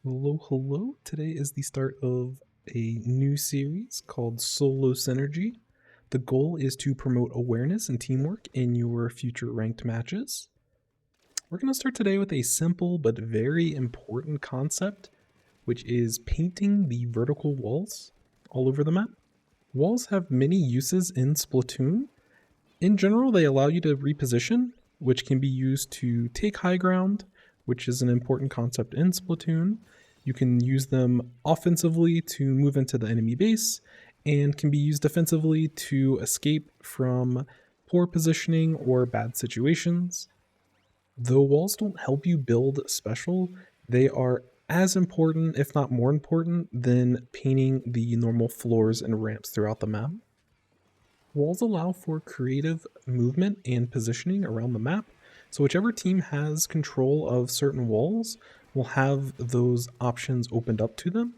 Hello, hello. Today is the start of a new series called Solo Synergy. The goal is to promote awareness and teamwork in your future ranked matches. We're going to start today with a simple but very important concept, which is painting the vertical walls all over the map. Walls have many uses in Splatoon. In general, they allow you to reposition, which can be used to take high ground, which is an important concept in Splatoon. You can use them offensively to move into the enemy base, and can be used defensively to escape from poor positioning or bad situations. Though walls don't help you build special, they are as important, if not more important, than painting the normal floors and ramps throughout the map. Walls allow for creative movement and positioning around the map, so whichever team has control of certain walls will have those options opened up to them.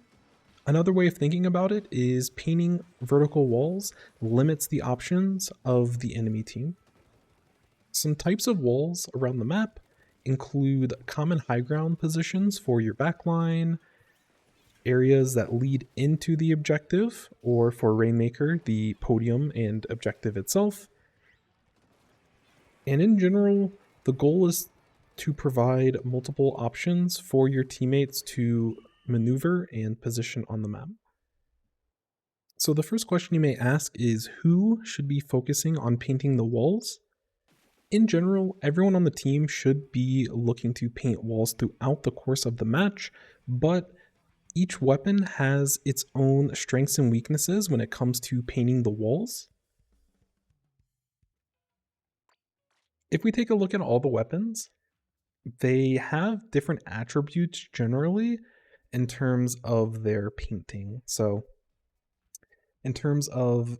Another way of thinking about it is painting vertical walls limits the options of the enemy team. Some types of walls around the map include common high ground positions for your backline, areas that lead into the objective, or for Rainmaker, the podium and objective itself. And in general, the goal is to provide multiple options for your teammates to maneuver and position on the map. So the first question you may ask is, who should be focusing on painting the walls? In general, everyone on the team should be looking to paint walls throughout the course of the match, but each weapon has its own strengths and weaknesses when it comes to painting the walls. If we take a look at all the weapons, they have different attributes generally in terms of their painting. So in terms of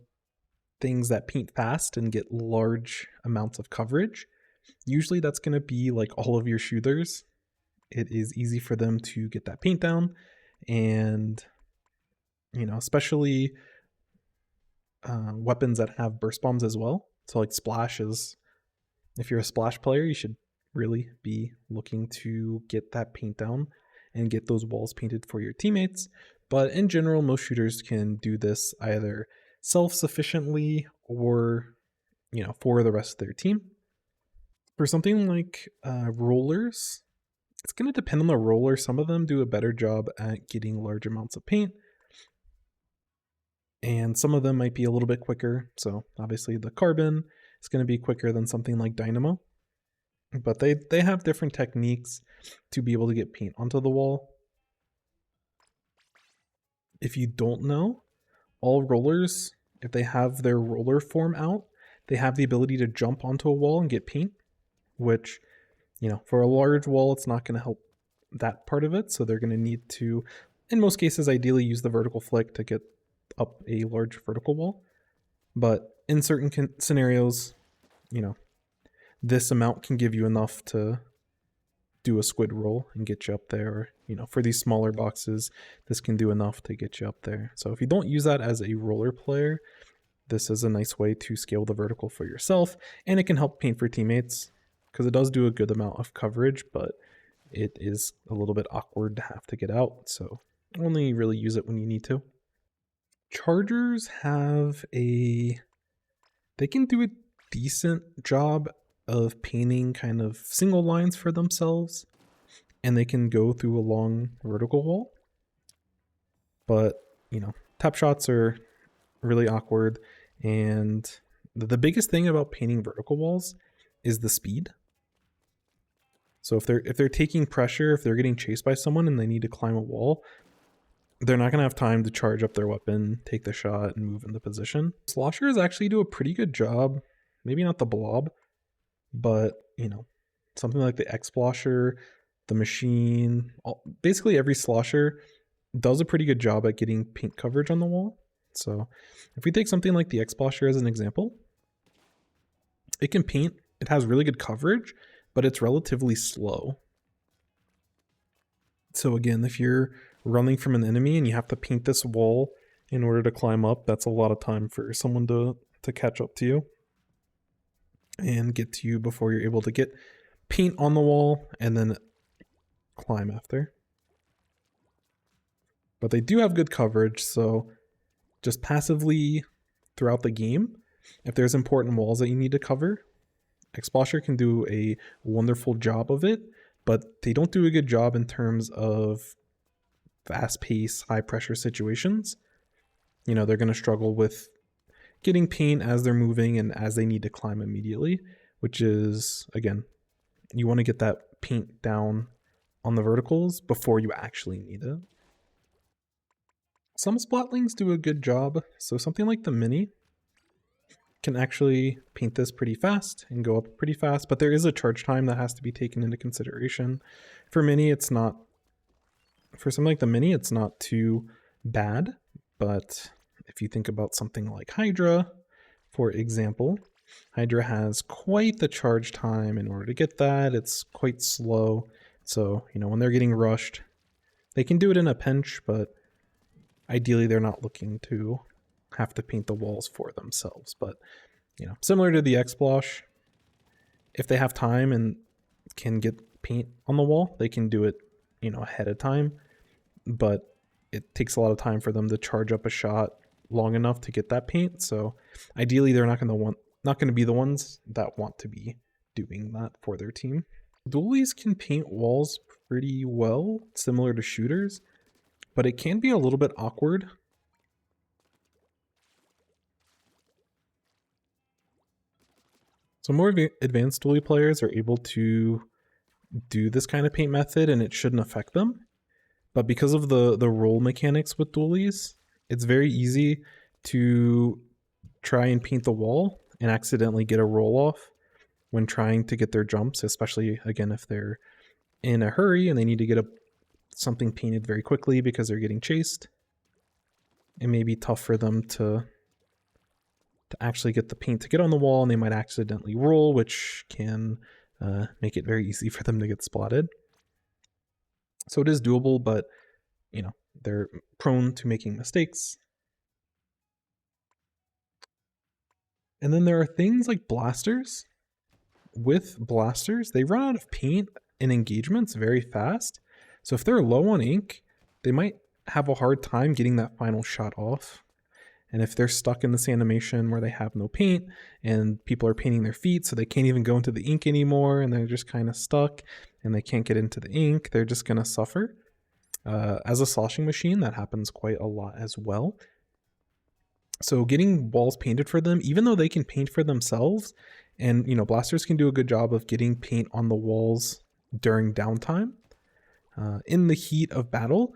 things that paint fast and get large amounts of coverage, usually that's going to be like all of your shooters. It is easy for them to get that paint down, and especially weapons that have burst bombs as well. So like splash is, if you're a splash player, you should really be looking to get that paint down and get those walls painted for your teammates. But in general, most shooters can do this either self-sufficiently or for the rest of their team. For something like rollers, it's going to depend on the roller. Some of them do a better job at getting large amounts of paint, and some of them might be a little bit quicker. So obviously the carbon is going to be quicker than something like dynamo, but they have different techniques to be able to get paint onto the wall. If you don't know, all rollers, if they have their roller form out, they have the ability to jump onto a wall and get paint, which, for a large wall, it's not going to help that part of it. So they're going to need to, in most cases, ideally use the vertical flick to get up a large vertical wall. But in certain scenarios, this amount can give you enough to do a squid roll and get you up there. For these smaller boxes, this can do enough to get you up there. So if you don't use that as a roller player, this is a nice way to scale the vertical for yourself, and it can help paint for teammates because it does do a good amount of coverage, but it is a little bit awkward to have to get out. So only really use it when you need to. Chargers they can do a decent job of painting kind of single lines for themselves, and they can go through a long vertical wall. But, tap shots are really awkward, and the biggest thing about painting vertical walls is the speed. So if they're taking pressure, if they're getting chased by someone and they need to climb a wall, they're not going to have time to charge up their weapon, take the shot, and move into position. Sloshers actually do a pretty good job, maybe not the blob, but something like the X-Splosher, the machine, basically every slosher does a pretty good job at getting paint coverage on the wall. So if we take something like the X-Splosher as an example, it can paint, it has really good coverage, but it's relatively slow. So again, if you're running from an enemy and you have to paint this wall in order to climb up, that's a lot of time for someone to catch up to you and get to you before you're able to get paint on the wall and then climb after. but they do have good coverage, so just passively throughout the game, if there's important walls that you need to cover, Xplosher can do a wonderful job of it, but they don't do a good job in terms of fast-paced, high-pressure situations. You know, they're going to struggle with getting paint as they're moving and as they need to climb immediately, which is, again, you want to get that paint down on the verticals before you actually need it. Some Splatlings do a good job, so something like the Mini can actually paint this pretty fast and go up pretty fast, but there is a charge time that has to be taken into consideration. For Mini, it's not, for something like the Mini, it's not too bad, but if you think about something like Hydra, for example, Hydra has quite the charge time. In order to get that, it's quite slow. So, you know, when they're getting rushed, they can do it in a pinch, but ideally they're not looking to have to paint the walls for themselves. But, you know, similar to the Xplosh, if they have time and can get paint on the wall, they can do it, you know, ahead of time. But it takes a lot of time for them to charge up a shot long enough to get that paint. So ideally they're not going to be the ones that want to be doing that for their team. Dualies can paint walls pretty well, similar to shooters, but it can be a little bit awkward. So more advanced Dualie players are able to do this kind of paint method and it shouldn't affect them. But because of the roll mechanics with Dualies, it's very easy to try and paint the wall and accidentally get a roll off when trying to get their jumps, especially, again, if they're in a hurry and they need to get something painted very quickly because they're getting chased. It may be tough for them to actually get the paint to get on the wall, and they might accidentally roll, which can make it very easy for them to get splatted. So it is doable, but, you know, they're prone to making mistakes. And then there are things like blasters. With blasters, they run out of paint and engagements very fast. So if they're low on ink, they might have a hard time getting that final shot off. And if they're stuck in this animation where they have no paint and people are painting their feet so they can't even go into the ink anymore and they're just kind of stuck and they can't get into the ink, they're just going to suffer. As a sloshing machine, that happens quite a lot as well. So getting walls painted for them, even though they can paint for themselves, and, you know, blasters can do a good job of getting paint on the walls during downtime. In the heat of battle,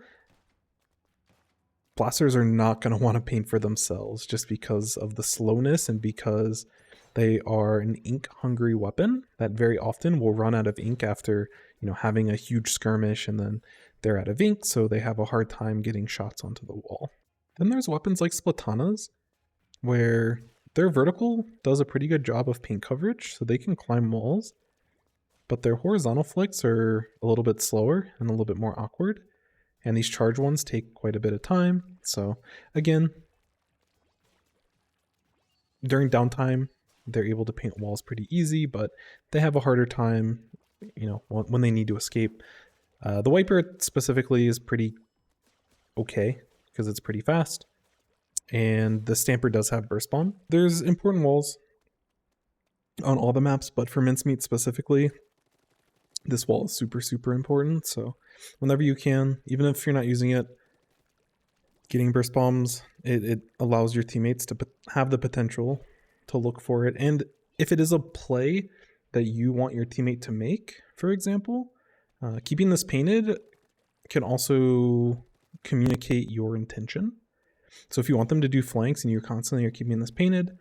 blasters are not going to want to paint for themselves just because of the slowness and because they are an ink-hungry weapon that very often will run out of ink after, you know, having a huge skirmish, and then they're out of ink, so they have a hard time getting shots onto the wall. Then there's weapons like Splatanas, where their vertical does a pretty good job of paint coverage, so they can climb walls, but their horizontal flicks are a little bit slower and a little bit more awkward. And these charge ones take quite a bit of time. So again, during downtime, they're able to paint walls pretty easy, but they have a harder time, you know, when they need to escape. The Wiper specifically is pretty okay because it's pretty fast. And the Stamper does have burst bomb. There's important walls on all the maps, but for Mincemeat specifically, this wall is super, super important. So whenever you can, even if you're not using it, getting burst bombs, it allows your teammates to have the potential to look for it. And if it is a play that you want your teammate to make, for example, keeping this painted can also communicate your intention. So if you want them to do flanks and you constantly are keeping this painted,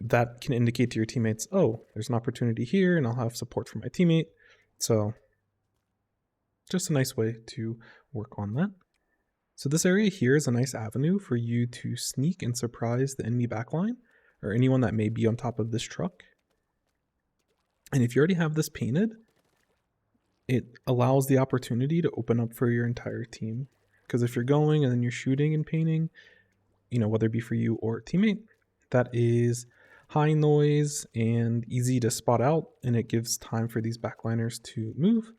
that can indicate to your teammates, oh, there's an opportunity here and I'll have support from my teammate. So just a nice way to work on that. So this area here is a nice avenue for you to sneak and surprise the enemy backline or anyone that may be on top of this truck. And if you already have this painted, it allows the opportunity to open up for your entire team. Because if you're going and then you're shooting and painting, you know, whether it be for you or a teammate, that is high noise and easy to spot out, and it gives time for these backliners to move.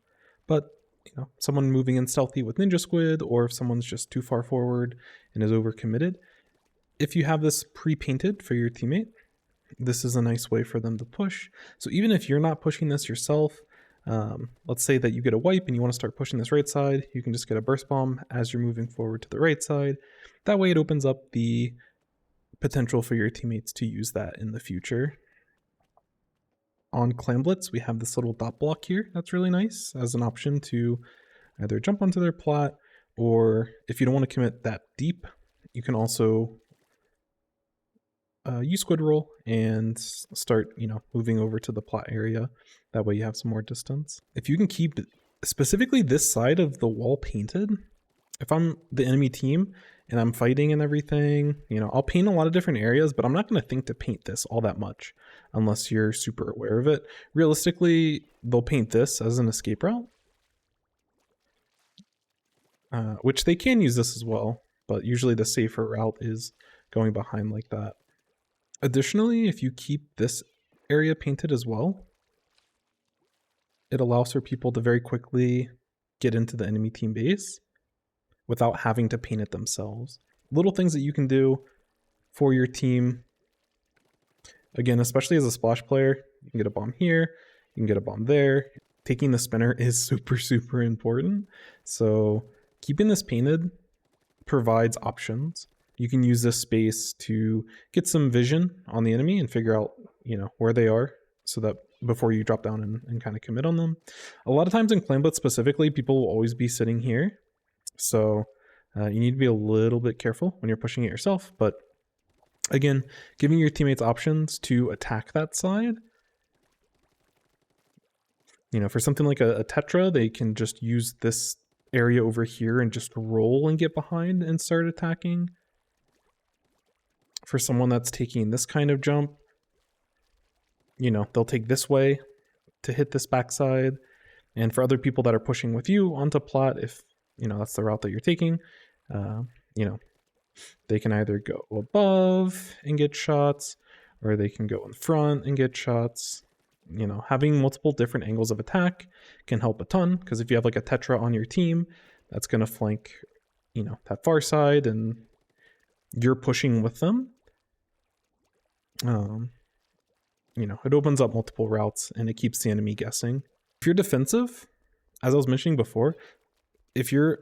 But someone moving in stealthy with Ninja Squid, or if someone's just too far forward and is overcommitted. If you have this pre-painted for your teammate, this is a nice way for them to push. So even if you're not pushing this yourself, let's say that you get a wipe and you want to start pushing this right side, you can just get a burst bomb as you're moving forward to the right side. That way it opens up the potential for your teammates to use that in the future. On Clam Blitz, we have this little dot block here that's really nice as an option to either jump onto their plot, or if you don't want to commit that deep, you can also use Squid Roll and start, moving over to the plot area. That way you have some more distance. If you can keep specifically this side of the wall painted, if I'm the enemy team and I'm fighting and everything, I'll paint a lot of different areas, but I'm not going to think to paint this all that much unless you're super aware of it. Realistically, they'll paint this as an escape route, which they can use this as well, but usually the safer route is going behind like that. Additionally, if you keep this area painted as well, it allows for people to very quickly get into the enemy team base without having to paint it themselves. Little things that you can do for your team. Again, especially as a splash player, you can get a bomb here, you can get a bomb there. Taking the spinner is super, super important. So keeping this painted provides options. You can use this space to get some vision on the enemy and figure out, where they are, so that before you drop down and kind of commit on them. A lot of times in Clam Blitz specifically, people will always be sitting here. So you need to be a little bit careful when you're pushing it yourself. But again, giving your teammates options to attack that side. For something like a Tetra, they can just use this area over here and just roll and get behind and start attacking. For someone that's taking this kind of jump, they'll take this way to hit this backside. And for other people that are pushing with you onto plot, if that's the route that you're taking, they can either go above and get shots, or they can go in front and get shots. Having multiple different angles of attack can help a ton, because if you have like a Tetra on your team, that's going to flank, that far side, and you're pushing with them. It opens up multiple routes and it keeps the enemy guessing. If you're defensive, as I was mentioning before, if you're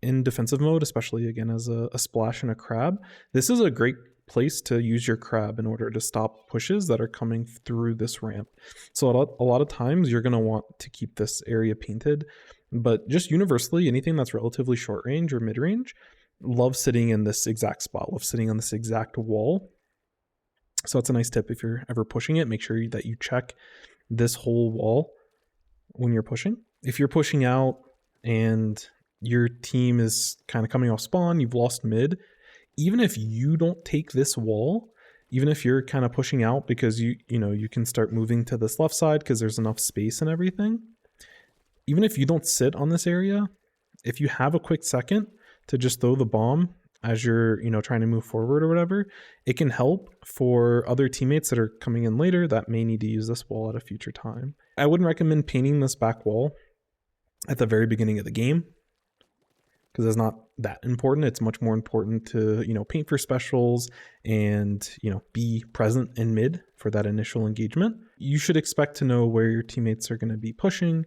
in defensive mode, especially again as a splash and a crab, this is a great place to use your crab in order to stop pushes that are coming through this ramp. So a lot of times you're going to want to keep this area painted, but just universally, anything that's relatively short range or mid range, love sitting in this exact spot, love sitting on this exact wall. So that's a nice tip. If you're ever pushing it, make sure that you check this whole wall when you're pushing. If you're pushing out and your team is kind of coming off spawn, you've lost mid, even if you don't take this wall, even if you're kind of pushing out because you can start moving to this left side because there's enough space and everything, even if you don't sit on this area, if you have a quick second to just throw the bomb as you're trying to move forward or whatever, it can help for other teammates that are coming in later that may need to use this wall at a future time. I wouldn't recommend painting this back wall at the very beginning of the game, because it's not that important. It's much more important to paint for specials and be present in mid for that initial engagement. You should expect to know where your teammates are going to be pushing,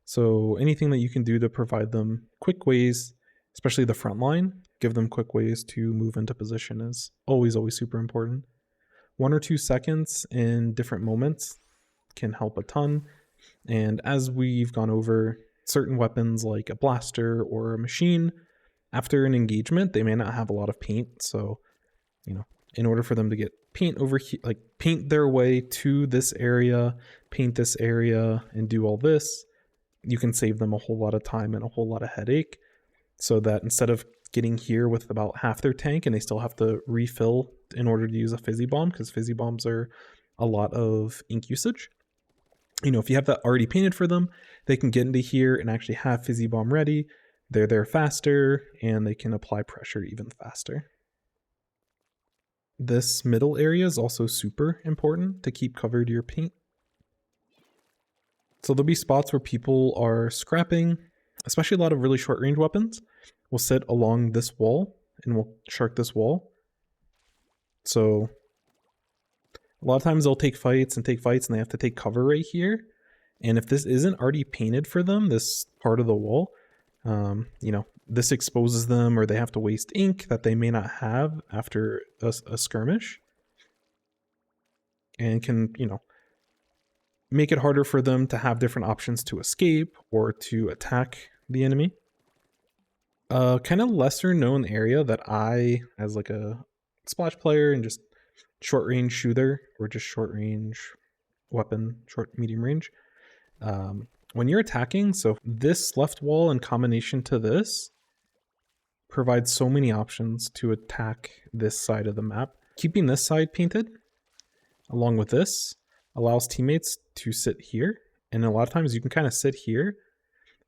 so anything that you can do to provide them quick ways, especially the front line, give them quick ways to move into position is always super important. 1 or 2 seconds in different moments can help a ton. And as we've gone over, certain weapons like a blaster or a machine, after an engagement, they may not have a lot of paint. So, in order for them to get paint over here, like paint their way to this area, paint this area, and do all this, you can save them a whole lot of time and a whole lot of headache. So that instead of getting here with about half their tank and they still have to refill in order to use a fizzy bomb, because fizzy bombs are a lot of ink usage. If you have that already painted for them, they can get into here and actually have fizzy bomb ready. They're there faster and they can apply pressure even faster. This middle area is also super important to keep covered your paint. So there'll be spots where people are scrapping especially a lot of really short range weapons, will sit along this wall and will shark this wall. So a lot of times they'll take fights and they have to take cover right here. And if this isn't already painted for them, this part of the wall, you know, this exposes them, or they have to waste ink that they may not have after a skirmish, and can, you know, make it harder for them to have different options to escape or to attack the enemy. Kind of lesser known area that I, as like a splash player and just short range shooter, or just short range weapon, short medium range, when you're attacking, so this left wall in combination to this provides so many options to attack this side of the map. Keeping this side painted along with this allows teammates to sit here, and a lot of times you can kind of sit here,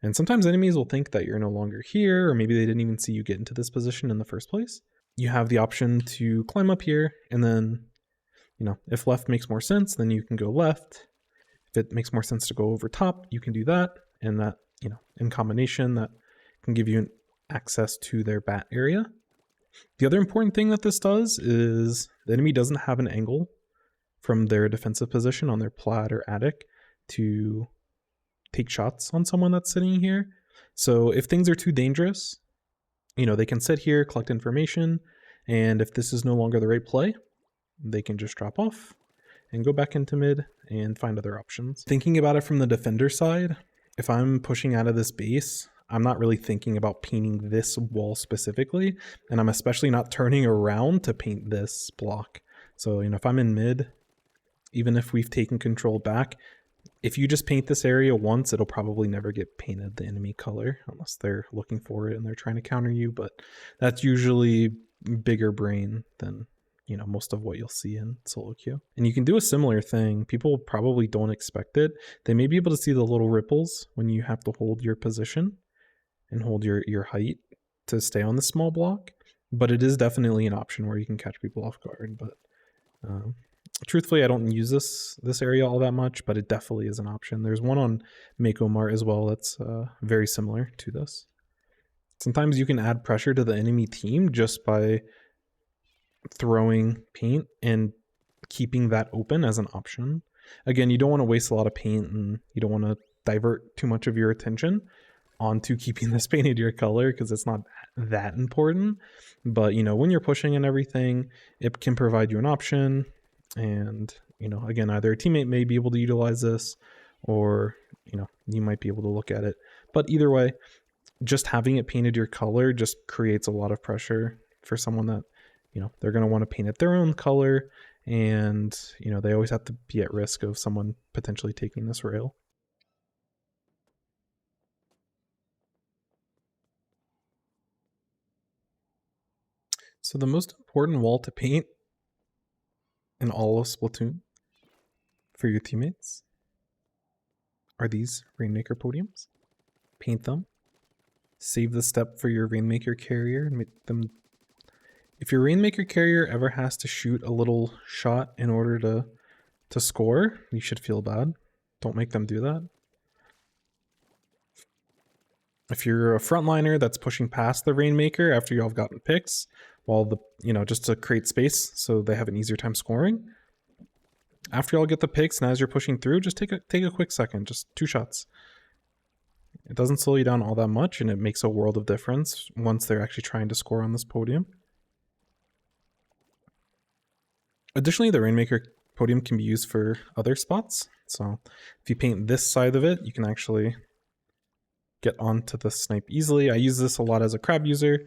and sometimes enemies will think that you're no longer here, or maybe they didn't even see you get into this position in the first place. You have the option to climb up here, and then, you know, if left makes more sense, then you can go left. If it makes more sense to go over top, you can do that, and that, you know, in combination, that can give you access to their bat area. The other important thing that this does is the enemy doesn't have an angle from their defensive position on their plat or attic to take shots on someone that's sitting here. So if things are too dangerous, you know, they can sit here, collect information, and if this is no longer the right play, they can just drop off and go back into mid and find other options. Thinking about it from the defender side, if I'm pushing out of this base, I'm not really thinking about painting this wall specifically, and I'm especially not turning around to paint this block. So, you know, if I'm in mid, even if we've taken control back, if you just paint this area once, it'll probably never get painted the enemy color unless they're looking for it and they're trying to counter you, but that's usually bigger brain than, you know, most of what you'll see in solo queue. And you can do a similar thing. People probably don't expect it. They may be able to see the little ripples when you have to hold your position and hold your height to stay on the small block, but it is definitely an option where you can catch people off guard. But truthfully, I don't use this area all that much, but it definitely is an option. There's one on Mako Mart as well that's very similar to this. Sometimes you can add pressure to the enemy team just by throwing paint and keeping that open as an option. Again, you don't want to waste a lot of paint, and you don't want to divert too much of your attention onto keeping this painted your color, because it's not that important. But, you know, when you're pushing and everything, it can provide you an option. And, you know, again, either a teammate may be able to utilize this, or, you know, you might be able to look at it. But either way, just having it painted your color just creates a lot of pressure for someone that, you know, they're going to want to paint it their own color, and, you know, they always have to be at risk of someone potentially taking this rail. So the most important wall to paint in all of Splatoon for your teammates are these Rainmaker podiums. Paint them. Save the step for your Rainmaker carrier and make them. If your Rainmaker carrier ever has to shoot a little shot in order to score, you should feel bad. Don't make them do that. If you're a frontliner that's pushing past the Rainmaker after you all have gotten picks, while the, you know, just to create space so they have an easier time scoring, after y'all get the picks and as you're pushing through, just take a quick second, just 2 shots. It doesn't slow you down all that much, and it makes a world of difference once they're actually trying to score on this podium. Additionally, the Rainmaker podium can be used for other spots. So if you paint this side of it, you can actually get onto the snipe easily. I use this a lot as a crab user.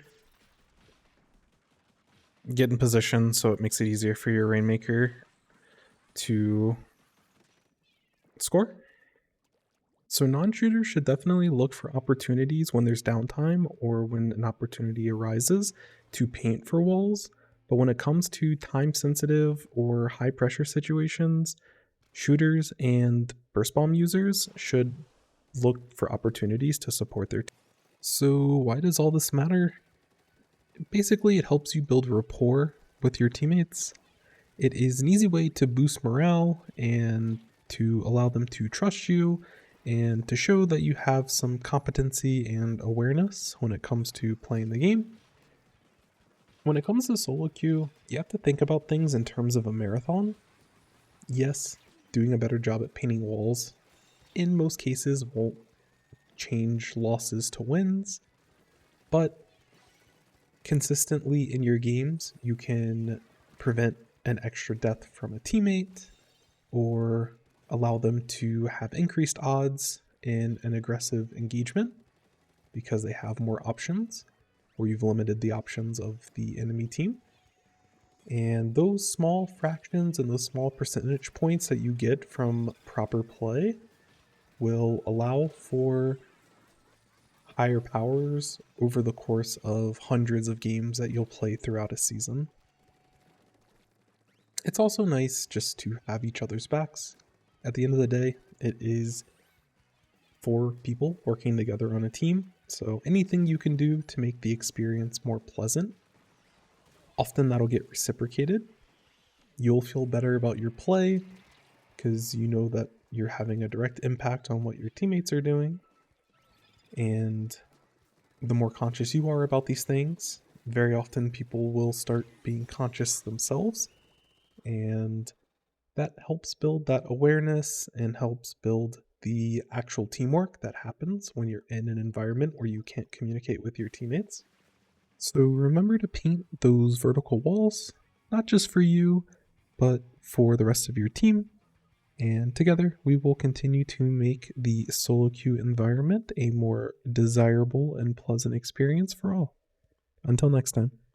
Get in position so it makes it easier for your Rainmaker to score. So non-shooters should definitely look for opportunities when there's downtime or when an opportunity arises to paint for walls. But when it comes to time-sensitive or high-pressure situations, shooters and burst bomb users should look for opportunities to support their team. So why does all this matter? Basically, it helps you build rapport with your teammates. It is an easy way to boost morale and to allow them to trust you and to show that you have some competency and awareness when it comes to playing the game. When it comes to solo queue, you have to think about things in terms of a marathon. Yes, doing a better job at painting walls in most cases won't change losses to wins, but consistently in your games, you can prevent an extra death from a teammate or allow them to have increased odds in an aggressive engagement because they have more options, or you've limited the options of the enemy team. And those small fractions and those small percentage points that you get from proper play will allow for higher powers over the course of hundreds of games that you'll play throughout a season. It's also nice just to have each other's backs. At the end of the day, it is 4 people working together on a team, so anything you can do to make the experience more pleasant, often that'll get reciprocated. You'll feel better about your play because you know that you're having a direct impact on what your teammates are doing. And the more conscious you are about these things, very often people will start being conscious themselves. And that helps build that awareness and helps build the actual teamwork that happens when you're in an environment where you can't communicate with your teammates. So remember to paint those vertical walls, not just for you, but for the rest of your team. And together we will continue to make the solo queue environment a more desirable and pleasant experience for all. Until next time.